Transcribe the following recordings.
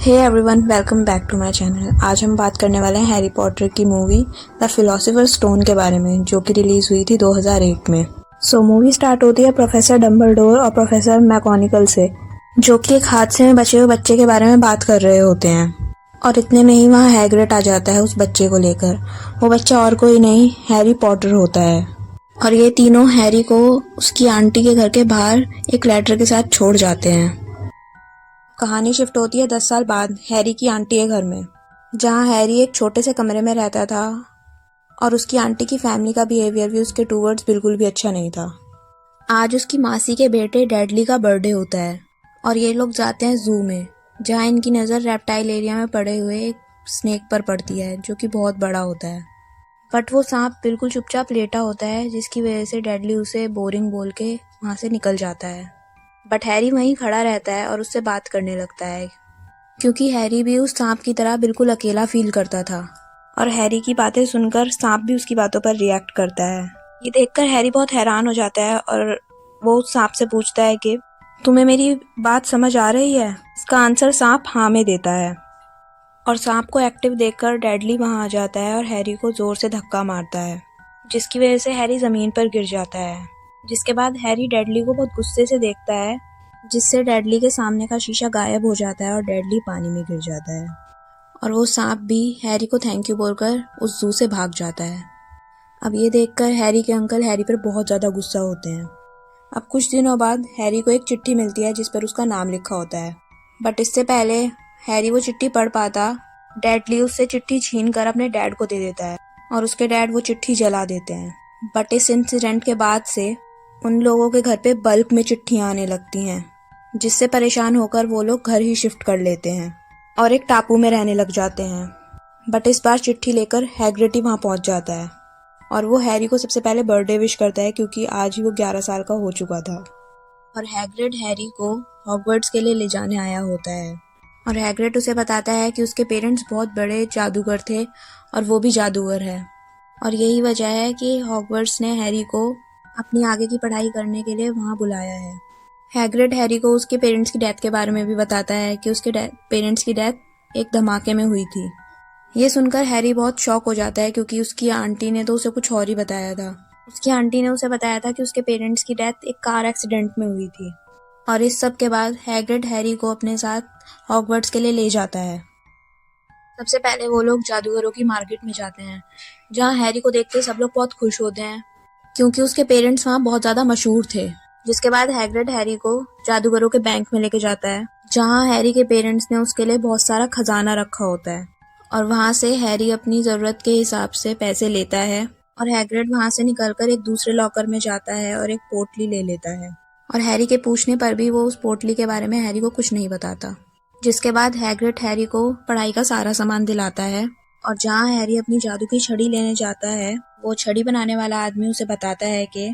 Hey everyone, welcome back to my channel. आज हम बात करने वाले हैं हैरी पॉटर की मूवी द फिलोसोफर स्टोन के बारे में, जो कि रिलीज हुई थी 2001 में। मूवी स्टार्ट होती है प्रोफेसर डम्बलडोर और प्रोफेसर मैकगोनागल से, जो कि एक हादसे में बचे हुए बच्चे के बारे में बात कर रहे होते हैं। और इतने में ही वहाँ हैग्रिड आ जाता है उस बच्चे को लेकर। वो बच्चा और कोई नहीं, हैरी पॉटर होता है। और ये तीनों हैरी को उसकी आंटी के घर के बाहर एक लेटर के साथ छोड़ जाते हैं। कहानी शिफ्ट होती है 10 साल बाद हैरी की आंटी के घर में, जहाँ हैरी एक छोटे से कमरे में रहता था और उसकी आंटी की फैमिली का बिहेवियर भी उसके टूवर्ड्स बिल्कुल भी अच्छा नहीं था। आज उसकी मासी के बेटे डैडली का बर्थडे होता है और ये लोग जाते हैं जू में, जहाँ इनकी नज़र रेप्टाइल एरिया में पड़े हुए एक स्नेक पर पड़ती है, जो कि बहुत बड़ा होता है। बट वो सांप बिल्कुल चुपचाप लेटा होता है, जिसकी वजह से डैडली उसे बोरिंग बोल के वहाँ से निकल जाता है। बट हैरी वहीं खड़ा रहता है और उससे बात करने लगता है, क्योंकि हैरी भी उस सांप की तरह बिल्कुल अकेला फील करता था। और हैरी की बातें सुनकर सांप भी उसकी बातों पर रिएक्ट करता है। ये देखकर हैरी बहुत हैरान हो जाता है और वो उस सांप से पूछता है कि तुम्हें मेरी बात समझ आ रही है? इसका आंसर सांप हाँ में देता है। और सांप को एक्टिव देखकर डैडली वहाँ आ जाता है और हैरी को जोर से धक्का मारता है, जिसकी वजह से हैरी ज़मीन पर गिर जाता है। जिसके बाद हैरी डैडली को बहुत गुस्से से देखता है, जिससे डैडली के सामने का शीशा गायब हो जाता है और डैडली पानी में गिर जाता है। और वो सांप भी हैरी को थैंक यू बोलकर उस जू से भाग जाता है। अब ये देखकर हैरी के अंकल हैरी पर बहुत ज़्यादा गुस्सा होते हैं। अब कुछ दिनों बाद हैरी को एक चिट्ठी मिलती है जिस पर उसका नाम लिखा होता है। बट इससे पहले हैरी वो चिट्ठी पढ़ पाता, डैडली उससे चिट्ठी छीन कर अपने डैड को दे देता है और उसके डैड वो चिट्ठी जला देते हैं। बट इस इंसिडेंट के बाद से उन लोगों के घर पे बल्क में चिट्ठियाँ आने लगती हैं, जिससे परेशान होकर वो लोग घर ही शिफ्ट कर लेते हैं और एक टापू में रहने लग जाते हैं। बट इस बार चिट्ठी लेकर हैग्रिड ही वहाँ पहुँच जाता है और वो हैरी को सबसे पहले बर्थडे विश करता है, क्योंकि आज ही वो 11 साल का हो चुका था। और हैग्रिड हैरी को हॉगवर्ट्स के लिए ले जाने आया होता है और हैग्रिड उसे बताता है कि उसके पेरेंट्स बहुत बड़े जादूगर थे और वो भी जादूगर है, और यही वजह है कि हॉगवर्ट्स ने हैरी को अपनी आगे की पढ़ाई करने के लिए वहाँ बुलाया है। हैग्रिड हैरी को उसके पेरेंट्स की डेथ के बारे में भी बताता है कि उसके पेरेंट्स की डेथ एक धमाके में हुई थी। ये सुनकर हैरी बहुत शॉक हो जाता है, क्योंकि उसकी आंटी ने तो उसे कुछ और ही बताया था। उसकी आंटी ने उसे बताया था कि उसके पेरेंट्स की डेथ एक कार एक्सीडेंट में हुई थी। और इस सब के बाद हैग्रिड हैरी को अपने साथ हॉगवर्ट्स के लिए ले जाता है। सबसे पहले वो लोग जादूगरों की मार्केट में जाते हैं, जहाँ हैरी को देखते सब लोग बहुत खुश होते हैं, क्योंकि उसके पेरेंट्स वहाँ बहुत ज़्यादा मशहूर थे। जिसके बाद हैग्रिड हैरी को जादूगरों के बैंक में लेके जाता है, जहाँ हैरी के पेरेंट्स ने उसके लिए बहुत सारा खजाना रखा होता है। और वहाँ से हैरी अपनी ज़रूरत के हिसाब से पैसे लेता है और हैग्रिड वहाँ से निकलकर एक दूसरे लॉकर में जाता है और एक पोटली ले लेता है। और हैरी के पूछने पर भी वो उस पोटली के बारे में हैरी को कुछ नहीं बताता। जिसके बाद हैग्रिड हैरी को पढ़ाई का सारा सामान दिलाता है और जहाँ हैरी अपनी जादू की छड़ी लेने जाता है, वो छड़ी बनाने वाला आदमी उसे बताता है कि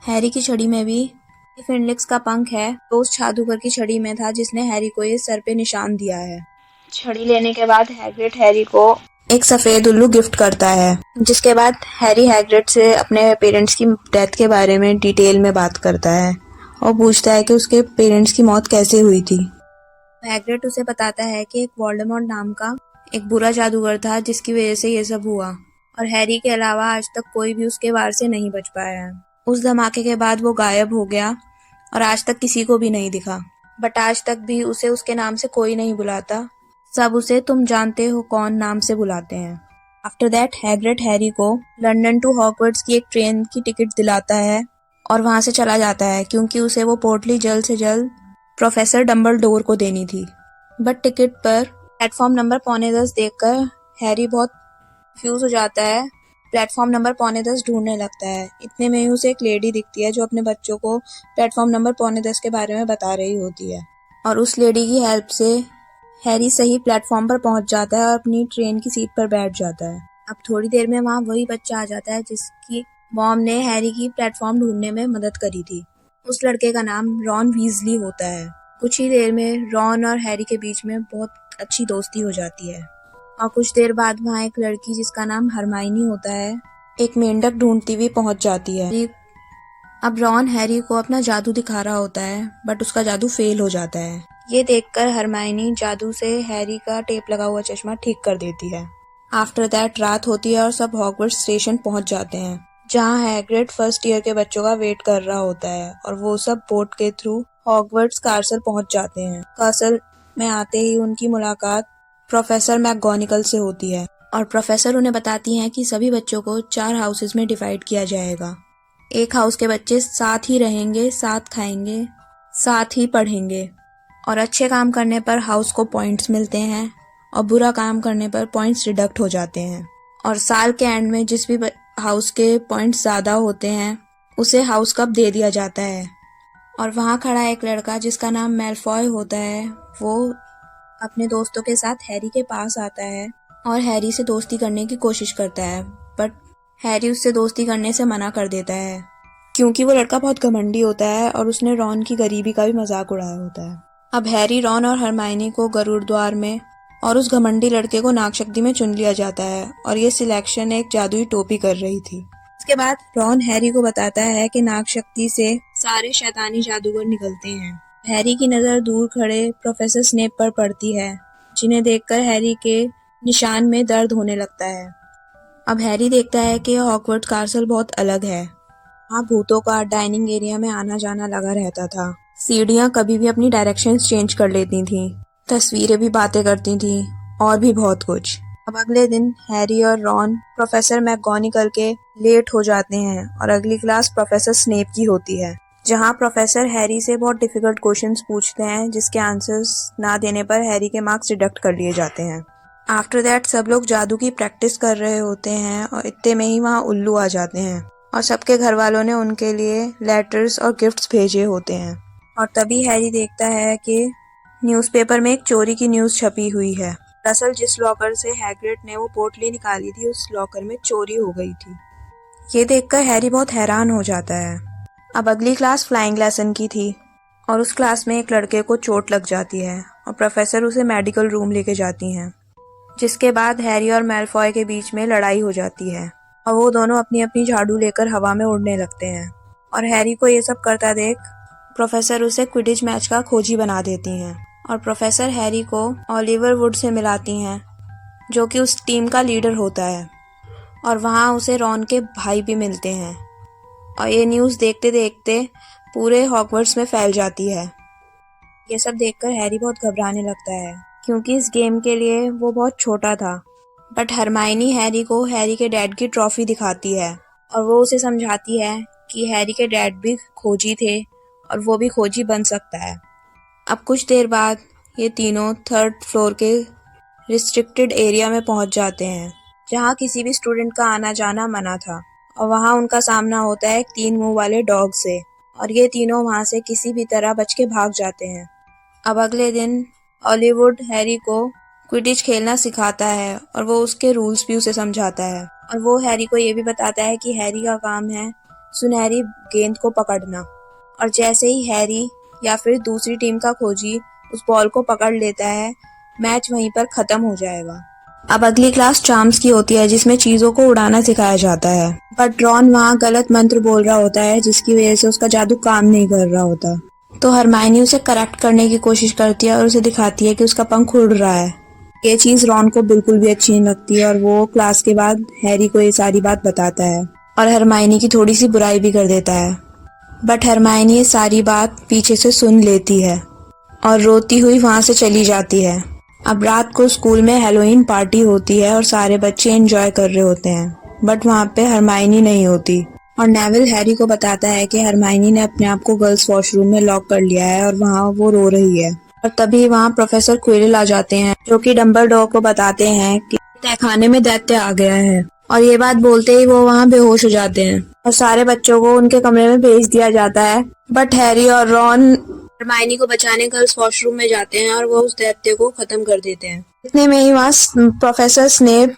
हैरी की छड़ी में भी फिनिक्स का पंख है, तो उस जादूगर की छड़ी में था जिसने हैरी को ये सर पे निशान दिया है। छड़ी लेने के बाद हैग्रिड हैरी को एक सफेद उल्लू गिफ्ट करता है। जिसके बाद हैरी हैग्रिड से अपने पेरेंट्स की डेथ के बारे में डिटेल में बात करता है और पूछता है कि उसके पेरेंट्स की मौत कैसे हुई थी। हैग्रिड उसे बताता है कि एक वोल्डेमॉर्ट नाम का एक बुरा जादूगर था, जिसकी वजह से ये सब हुआ, और हैरी के अलावा आज तक कोई भी उसके वार से नहीं बच पाया है। उस धमाके के बाद वो गायब हो गया और आज तक किसी को भी नहीं दिखा। बट आज तक भी उसे उसके नाम से कोई नहीं बुलाता, सब उसे तुम जानते हो कौन नाम से बुलाते हैं। आफ्टर दैट हैग्रिड हैरी को लंदन टू हॉगवर्ट्स की एक ट्रेन की टिकट दिलाता है और वहाँ से चला जाता है, क्योंकि उसे वो पोटली जल्द से जल्द प्रोफेसर डम्बलडोर को देनी थी। बट टिकट पर प्लेटफॉर्म नंबर 9:45 देखकर हैरी बहुत कंफ्यूज हो जाता है, प्लेटफॉर्म नंबर 9:45 ढूंढने लगता है। इतने में ही उसे एक लेडी दिखती है जो अपने बच्चों को प्लेटफॉर्म नंबर 9:45 के बारे में बता रही होती है, और उस लेडी की हेल्प से हैरी सही प्लेटफॉर्म पर पहुंच जाता है और अपनी ट्रेन की सीट पर बैठ जाता है। अब थोड़ी देर में वहाँ वही बच्चा आ जाता है जिसकी मॉम ने हैरी की प्लेटफॉर्म ढूंढने में मदद करी थी। उस लड़के का नाम रॉन वीजली होता है। कुछ ही देर में रॉन और हैरी के बीच में बहुत अच्छी दोस्ती हो जाती है। और कुछ देर बाद वहाँ एक लड़की जिसका नाम हरमाइनी होता है, एक मेंढक ढूंढती हुई पहुंच जाती है। अब रॉन हैरी को अपना जादू दिखा रहा होता है, बट उसका जादू फेल हो जाता है। ये देखकर हरमाइनी जादू से हैरी का टेप लगा हुआ चश्मा ठीक कर देती है। आफ्टर दैट रात होती है और सब हॉगवर्ट्स स्टेशन पहुंच जाते हैं, जहां हैग्रिड फर्स्ट ईयर के बच्चों का वेट कर रहा होता है और वो सब बोट के थ्रू हॉगवर्ट्स कासल पहुंच जाते हैं। कासल में आते ही उनकी मुलाकात प्रोफेसर मैकगोनागल से होती है और प्रोफेसर उन्हें बताती हैं कि सभी बच्चों को 4 हाउसेस में डिवाइड किया जाएगा। एक हाउस के बच्चे साथ ही रहेंगे, साथ खाएंगे, साथ ही पढ़ेंगे और अच्छे काम करने पर हाउस को पॉइंट्स मिलते हैं और बुरा काम करने पर पॉइंट्स डिडक्ट हो जाते हैं। और साल के एंड में जिस भी हाउस के पॉइंट्स ज़्यादा होते हैं उसे हाउस कप दे दिया जाता है। और वहाँ खड़ा एक लड़का जिसका नाम मैलफॉय होता है, वो अपने दोस्तों के साथ हैरी के पास आता है और हैरी से दोस्ती करने की कोशिश करता है, बट हैरी उससे दोस्ती करने से मना कर देता है क्योंकि वो लड़का बहुत घमंडी होता है और उसने रॉन की गरीबी का भी मजाक उड़ाया होता है। अब हैरी, रॉन और हरमाइनी को गरुड़ द्वार में और उस घमंडी लड़के को नागशक्ति में चुन लिया जाता है और ये सिलेक्शन एक जादुई टोपी कर रही थी। इसके बाद रॉन हैरी को बताता है कि नागशक्ति से सारे शैतानी जादूगर निकलते हैं। हैरी की नज़र दूर खड़े प्रोफेसर स्नेप पर पड़ती है, जिन्हें देखकर हैरी के निशान में दर्द होने लगता है। अब हैरी देखता है कि हॉगवर्ट्स कासल बहुत अलग है। वहाँ भूतों का डाइनिंग एरिया में आना जाना लगा रहता था। सीढ़ियाँ कभी भी अपनी डायरेक्शंस चेंज कर लेती थीं, तस्वीरें भी बातें करती थीं और भी बहुत कुछ। अब अगले दिन हैरी और रॉन प्रोफेसर मैकगोनागल के लेट हो जाते हैं और अगली क्लास प्रोफेसर स्नेप की होती है, जहाँ प्रोफेसर हैरी से बहुत डिफिकल्ट क्वेश्चंस पूछते हैं जिसके आंसर्स ना देने पर हैरी के मार्क्स डिडक्ट कर लिए जाते हैं। आफ्टर दैट सब लोग जादू की प्रैक्टिस कर रहे होते हैं और इतने में ही वहाँ उल्लू आ जाते हैं और सबके घर वालों ने उनके लिए लेटर्स और गिफ्ट्स भेजे होते हैं। और तभी हैरी देखता है कि न्यूज़पेपर में एक चोरी की न्यूज़ छपी हुई है। दरअसल जिस लॉकर से हैग्रिड ने वो पोटली निकाली थी, उस लॉकर में चोरी हो गई थी। ये देखकर हैरी बहुत हैरान हो जाता है। अब अगली क्लास फ्लाइंग लेसन की थी और उस क्लास में एक लड़के को चोट लग जाती है और प्रोफेसर उसे मेडिकल रूम लेके जाती हैं, जिसके बाद हैरी और मैलफॉय के बीच में लड़ाई हो जाती है और वो दोनों अपनी अपनी झाड़ू लेकर हवा में उड़ने लगते हैं। और हैरी को ये सब करता देख प्रोफेसर उसे क्विडिच मैच का खोजी बना देती हैं और प्रोफेसर हैरी को ओलिवर वुड से मिलाती हैं, जो कि उस टीम का लीडर होता है, और वहाँ उसे रॉन के भाई भी मिलते हैं। और ये न्यूज़ देखते देखते पूरे हॉगवर्ट्स में फैल जाती है। ये सब देखकर हैरी बहुत घबराने लगता है क्योंकि इस गेम के लिए वो बहुत छोटा था। बट हरमाइनी हैरी को हैरी के डैड की ट्रॉफी दिखाती है और वो उसे समझाती है कि हैरी के डैड भी खोजी थे और वो भी खोजी बन सकता है। अब कुछ देर बाद ये तीनों 3rd फ्लोर के रिस्ट्रिक्टेड एरिया में पहुंच जाते हैं, जहां किसी भी स्टूडेंट का आना जाना मना था। और वहां उनका सामना होता है एक 3 मुंह वाले डॉग से और ये तीनों वहां से किसी भी तरह बच के भाग जाते हैं। अब अगले दिन हॉलीवुड हैरी को क्विडिच खेलना सिखाता है और वो उसके रूल्स भी उसे समझाता है और वो हैरी को ये भी बताता है कि हैरी का काम है सुनहरी गेंद को पकड़ना, और जैसे ही हैरी या फिर दूसरी टीम का खोजी उस बॉल को पकड़ लेता है, मैच वहीं पर खत्म हो जाएगा। अब अगली क्लास चार्म्स की होती है, जिसमें चीजों को उड़ाना सिखाया जाता है, बट रॉन वहाँ गलत मंत्र बोल रहा होता है जिसकी वजह से उसका जादू काम नहीं कर रहा होता। तो हरमाइनी उसे करेक्ट करने की कोशिश करती है और उसे दिखाती है कि उसका पंख उड़ रहा है। ये चीज रॉन को बिल्कुल भी अच्छी नहीं लगती है और वो क्लास के बाद हैरी को ये सारी बात बताता है और हरमाइनी की थोड़ी सी बुराई भी कर देता है। बट हरमाइनी ये सारी बात पीछे से सुन लेती है और रोती हुई वहाँ से चली जाती है। अब रात को स्कूल में हैलोवीन पार्टी होती है और सारे बच्चे एंजॉय कर रहे होते हैं, बट वहाँ पे हरमाइनी नहीं होती और नेविल हैरी को बताता है कि हरमाइनी ने अपने आप को गर्ल्स वॉशरूम में लॉक कर लिया है और वहाँ वो रो रही है। और तभी वहाँ प्रोफेसर क्विरिल आ जाते हैं, जो कि डंबलडोर को बताते हैं कि तहखाने में दैत्य आ गया है, और ये बात बोलते ही वो वहाँ बेहोश हो जाते हैं और सारे बच्चों को उनके कमरे में भेज दिया जाता है। बट हैरी और रॉन हरमाइनी को बचाने गर्ल्स वॉशरूम में जाते हैं और वो उस दैत्य को खत्म कर देते हैं। इतने में ही वहाँ प्रोफेसर स्नेप,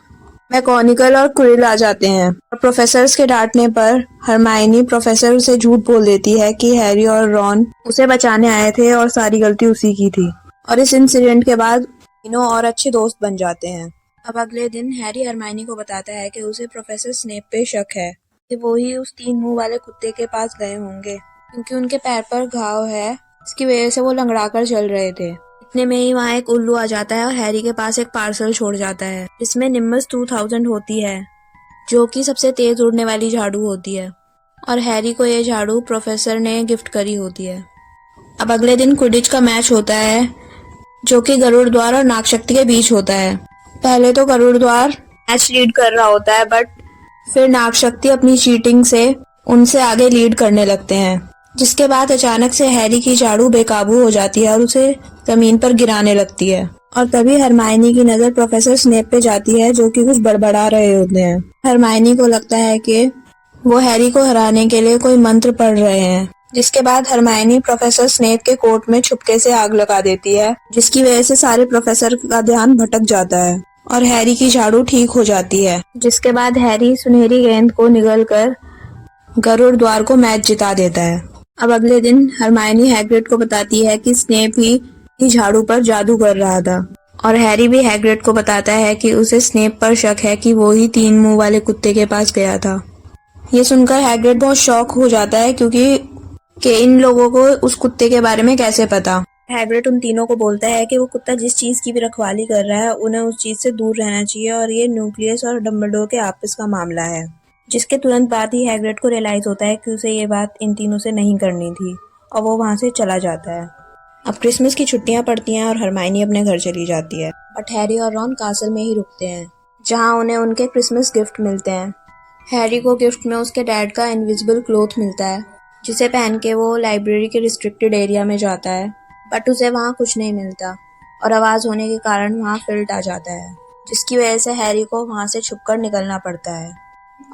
मैकगोनागल और क्विरिल आ जाते हैं और प्रोफेसर के डांटने पर हरमाइनी प्रोफेसर से झूठ बोल देती है कि हैरी और रॉन उसे बचाने आए थे और सारी गलती उसी की थी। और इस इंसिडेंट के बाद तीनों और अच्छे दोस्त बन जाते हैं। अब अगले दिन हैरी हरमाइनी को बताता है कि उसे प्रोफेसर स्नेप पे शक है कि वो ही उस 3 मुंह वाले कुत्ते के पास गए होंगे, क्योंकि उनके पैर पर घाव है इसकी वजह से वो लंगड़ा कर चल रहे थे। इतने में ही वहाँ एक उल्लू आ जाता है और हैरी के पास एक पार्सल छोड़ जाता है जिसमें निम्बस 2000 होती है, जो कि सबसे तेज उड़ने वाली झाड़ू होती है, और हैरी को ये झाड़ू प्रोफेसर ने गिफ्ट करी होती है। अब अगले दिन क्विडिच का मैच होता है जो कि गरुड़ द्वार और नागशक्ति के बीच होता है। पहले तो गरुड़ द्वार मैच लीड कर रहा होता है, बट फिर नागशक्ति अपनी चीटिंग से उनसे आगे लीड करने लगते हैं, जिसके बाद अचानक से हैरी की झाड़ू बेकाबू हो जाती है और उसे जमीन पर गिराने लगती है। और तभी हरमाइनी की नजर प्रोफेसर स्नेप पे जाती है जो कि कुछ बड़बड़ा रहे होते हैं। हरमाइनी को लगता है कि वो हैरी को हराने के लिए कोई मंत्र पढ़ रहे हैं, जिसके बाद हरमाइनी प्रोफेसर स्नेप के कोट में छुपके से आग लगा देती है, जिसकी वजह से सारे प्रोफेसर का ध्यान भटक जाता है और हैरी की झाड़ू ठीक हो जाती है। जिसके बाद हैरी सुनहरी गेंद को निगलकर गरुड़ द्वार को मैच जिता देता है। अब अगले दिन हरमाइनी हैग्रिड को बताती है कि स्नेप ही झाड़ू पर जादू कर रहा था, और हैरी भी हैग्रिड को बताता है कि उसे स्नेप पर शक है कि वो ही 3 मुंह वाले कुत्ते के पास गया था। ये सुनकर हैग्रिड बहुत शॉक हो जाता है क्योंकि इन लोगों को उस कुत्ते के बारे में कैसे पता। हैग्रिड उन तीनों को बोलता है कि वो कुत्ता जिस चीज की भी रखवाली कर रहा है उन्हें उस चीज से दूर रहना चाहिए और ये न्यूक्लियस और डम्बलडोर के आपस का मामला है। जिसके तुरंत बाद ही हैग्रिड को रियलाइज होता है कि उसे ये बात इन तीनों से नहीं करनी थी और वो वहाँ से चला जाता है। अब क्रिसमस की छुट्टियां पड़ती हैं और हरमाइनी अपने घर चली जाती है, बट हैरी और रॉन कासल में ही रुकते हैं जहाँ उन्हें उनके क्रिसमस गिफ्ट मिलते हैं। हैरी को गिफ्ट में उसके डैड का इनविजिबल क्लोथ मिलता है जिसे पहन के वो लाइब्रेरी के रिस्ट्रिक्टेड एरिया में जाता है, बट उसे वहाँ कुछ नहीं मिलता और आवाज होने के कारण वहाँ फिल्ट आ जाता है, जिसकी वजह से हैरी को वहाँ से छुपकर निकलना पड़ता है।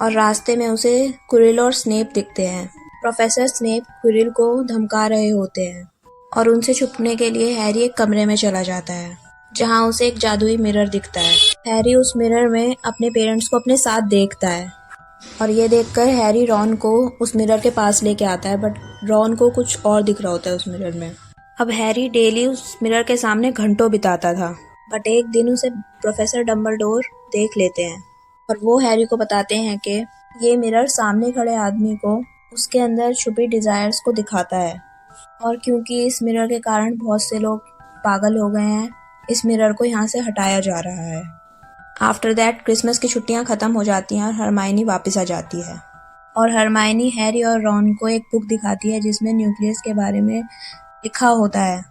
और रास्ते में उसे क्विरिल और स्नेप दिखते हैं। प्रोफेसर स्नेप क्विरिल को धमका रहे होते हैं और उनसे छुपने के लिए हैरी एक कमरे में चला जाता है जहाँ उसे एक जादुई मिरर दिखता है। हैरी उस मिरर में अपने पेरेंट्स को अपने साथ देखता है और ये देखकर हैरी रॉन को उस मिरर के पास लेके आता है, बट रॉन को कुछ और दिख रहा होता है उस मिरर में। अब हैरी डेली उस मिरर के सामने घंटों बिताता था, बट एक दिन उसे प्रोफेसर डम्बलडोर देख लेते हैं और वो हैरी को बताते हैं कि ये मिरर सामने खड़े आदमी को उसके अंदर छुपी डिजायर्स को दिखाता है, और क्योंकि इस मिरर के कारण बहुत से लोग पागल हो गए हैं, इस मिरर को यहाँ से हटाया जा रहा है। आफ्टर दैट क्रिसमस की छुट्टियाँ ख़त्म हो जाती हैं और हरमाइनी वापस आ जाती है, और हरमाइनी हैरी और रॉन को एक बुक दिखाती है जिसमें न्यूक्लियस के बारे में लिखा होता है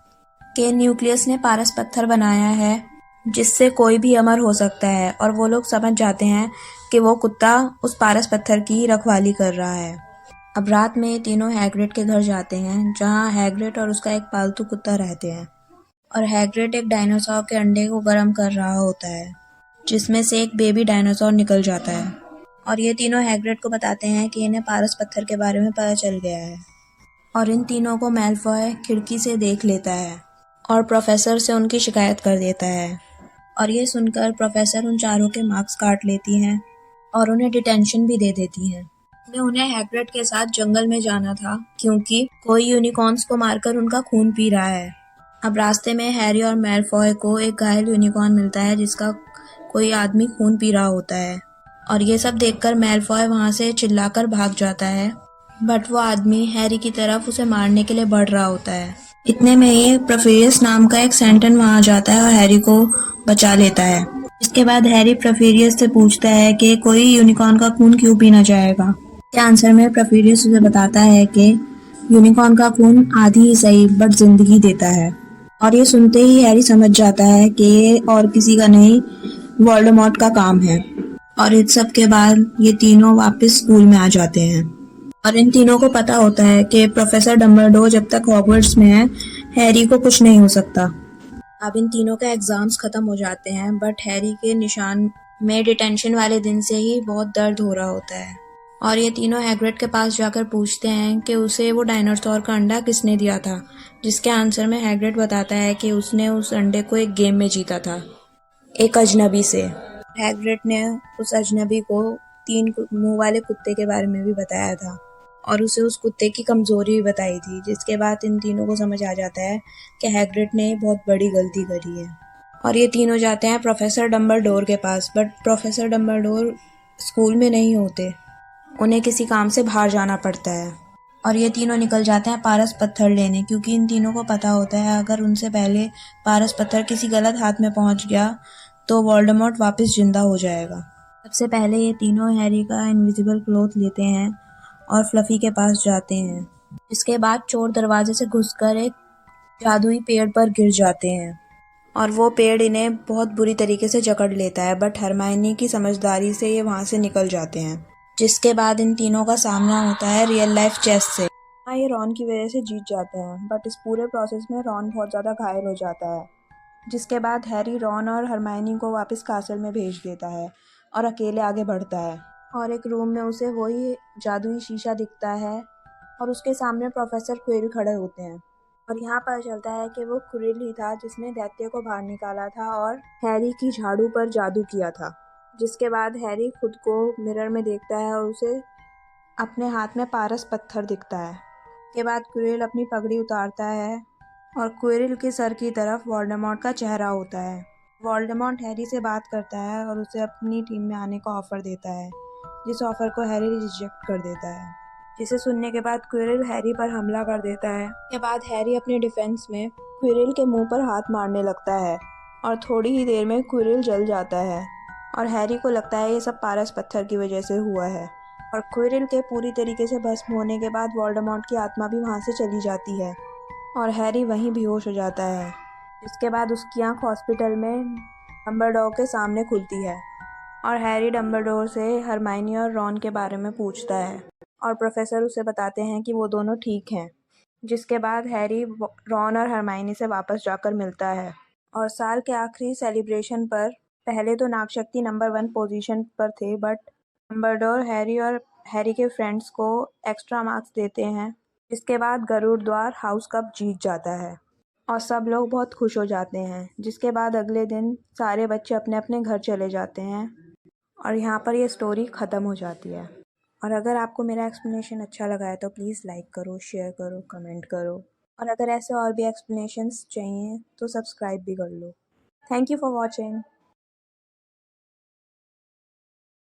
कि न्यूक्लियस ने पारस पत्थर बनाया है जिससे कोई भी अमर हो सकता है, और वो लोग समझ जाते हैं कि वो कुत्ता उस पारस पत्थर की रखवाली कर रहा है। अब रात में तीनों हैग्रिड के घर जाते हैं जहाँ हैग्रिड और उसका एक पालतू कुत्ता रहते हैं, और हैग्रिड एक डायनासोर के अंडे को गर्म कर रहा होता है जिसमें से एक बेबी डायनासोर निकल जाता है, और ये तीनों हैग्रिड को बताते हैं कि इन्हें पारस पत्थर के बारे में पता चल गया है, और इन तीनों को मैलफॉय खिड़की से देख लेता है और प्रोफेसर से उनकी शिकायत कर देता है। और ये सुनकर प्रोफेसर उन चारों के मार्क्स काट लेती हैं और उन्हें डिटेंशन भी दे देती हैं। उन्हें हैग्रिड के साथ जंगल में जाना था क्योंकि कोई यूनिकॉर्न्स को मारकर उनका खून पी रहा है। अब रास्ते में हैरी और मैलफॉय को एक घायल यूनिकॉर्न मिलता है जिसका कोई आदमी खून पी रहा होता है, और ये सब देखकर मैलफॉय वहाँ से चिल्लाकर भाग जाता है, बट वो आदमी हैरी की तरफ उसे मारने के लिए बढ़ रहा होता है। इतने में ही प्रोफेरियस नाम का एक सेंटन वहाँ जाता है और हैरी को बचा लेता है। इसके बाद हैरी प्रोफेरियस से पूछता है कि कोई यूनिकॉर्न का खून क्यों पीना चाहेगा। के आंसर में प्रोफेरियस उसे बताता है कि यूनिकॉर्न का खून आधी ही सही बट जिंदगी देता है, और ये सुनते ही हैरी समझ जाता है कि ये और किसी का नहीं वोल्डेमॉर्ट का काम है। और इस सब के बाद ये तीनों वापस स्कूल में आ जाते हैं, और इन तीनों को पता होता है कि प्रोफेसर डम्बलडोर जब तक हॉगवर्ट्स में है हैरी को कुछ नहीं हो सकता। अब इन तीनों के एग्जाम्स खत्म हो जाते हैं, बट हैरी के निशान में डिटेंशन वाले दिन से ही बहुत दर्द हो रहा होता है, और ये तीनों हैग्रिड के पास जाकर पूछते हैं कि उसे वो डायनासोर का अंडा किसने दिया था, जिसके आंसर में हैग्रिड बताता है कि उसने उस अंडे को एक गेम में जीता था एक अजनबी से। हैग्रिड ने उस अजनबी को 3 मुंह वाले कुत्ते के बारे में भी बताया था और उसे उस कुत्ते की कमजोरी भी बताई थी, जिसके बाद इन तीनों को समझ आ जाता है कि हैग्रिड ने बहुत बड़ी गलती करी है, और ये तीनों जाते हैं प्रोफेसर डम्बलडोर के पास। बट प्रोफेसर डम्बलडोर स्कूल में नहीं होते, उन्हें किसी काम से बाहर जाना पड़ता है। और ये तीनों निकल जाते हैं पारस पत्थर लेने, क्योंकि इन तीनों को पता होता है अगर उनसे पहले पारस पत्थर किसी गलत हाथ में पहुंच गया तो वोल्डेमॉर्ट वापस जिंदा हो जाएगा। सबसे पहले ये तीनों हैरी का इनविजिबल क्लॉथ लेते हैं और फ्लफी के पास जाते हैं। इसके बाद चोर दरवाजे से घुसकर एक जादुई पेड़ पर गिर जाते हैं और वो पेड़ इन्हें बहुत बुरी तरीके से जकड़ लेता है, बट हरमाइनी की समझदारी से ये वहाँ से निकल जाते हैं। जिसके बाद इन तीनों का सामना होता है रियल लाइफ चेस से। हाँ, ये रॉन की वजह से जीत जाते हैं, बट इस पूरे प्रोसेस में रॉन बहुत ज़्यादा घायल हो जाता है। जिसके बाद हैरी रॉन और हरमाइनी को वापस कासल में भेज देता है और अकेले आगे बढ़ता है। और एक रूम में उसे वही जादुई शीशा दिखता है और उसके सामने प्रोफेसर क्विल खड़े होते हैं। और यहाँ पता चलता है कि वो क्विल ही था जिसने दैत्य को बाहर निकाला था और हैरी की झाड़ू पर जादू किया था। जिसके बाद हैरी खुद को मिरर में देखता है और उसे अपने हाथ में पारस पत्थर दिखता है। के बाद क्विल अपनी पगड़ी उतारता है और क्विल के सर की तरफ वोल्डेमॉर्ट का चेहरा होता है। वोल्डेमॉर्ट हैरी से बात करता है और उसे अपनी टीम में आने का ऑफर देता है, जिस ऑफर को हैरी रिजेक्ट कर देता है। जिसे सुनने के बाद क्विरिल हैरी पर हमला कर देता है। के बाद हैरी अपने डिफेंस में क्विरिल के मुंह पर हाथ मारने लगता है और थोड़ी ही देर में क्विरिल जल जाता है और हैरी को लगता है ये सब पारस पत्थर की वजह से हुआ है। और क्विरिल के पूरी तरीके से भस्म होने के बाद वोल्डेमॉर्ट की आत्मा भी वहाँ से चली जाती है और हैरी वहीं बेहोश हो जाता है। इसके बाद उसकी आँख हॉस्पिटल में डम्बलडोर के सामने खुलती है और हैरी डम्बलडोर से हरमाइनी और रॉन के बारे में पूछता है और प्रोफेसर उसे बताते हैं कि वो दोनों ठीक हैं। जिसके बाद हैरी रॉन और हरमाइनी से वापस जाकर मिलता है और साल के आखिरी सेलिब्रेशन पर पहले तो नागशक्ति नंबर 1 पोजीशन पर थे, बट डम्बलडोर हैरी और हैरी के फ्रेंड्स को एक्स्ट्रा मार्क्स देते हैं। इसके बाद गरुड़ द्वार हाउस कप जीत जाता है और सब लोग बहुत खुश हो जाते हैं। जिसके बाद अगले दिन सारे बच्चे अपने अपने घर चले जाते हैं और यहाँ पर ये स्टोरी ख़त्म हो जाती है। और अगर आपको मेरा एक्सप्लेनेशन अच्छा लगा है तो प्लीज़ लाइक करो, शेयर करो, कमेंट करो और अगर ऐसे और भी एक्सप्लेनेशंस चाहिए तो सब्सक्राइब भी कर लो। Thank you for watching.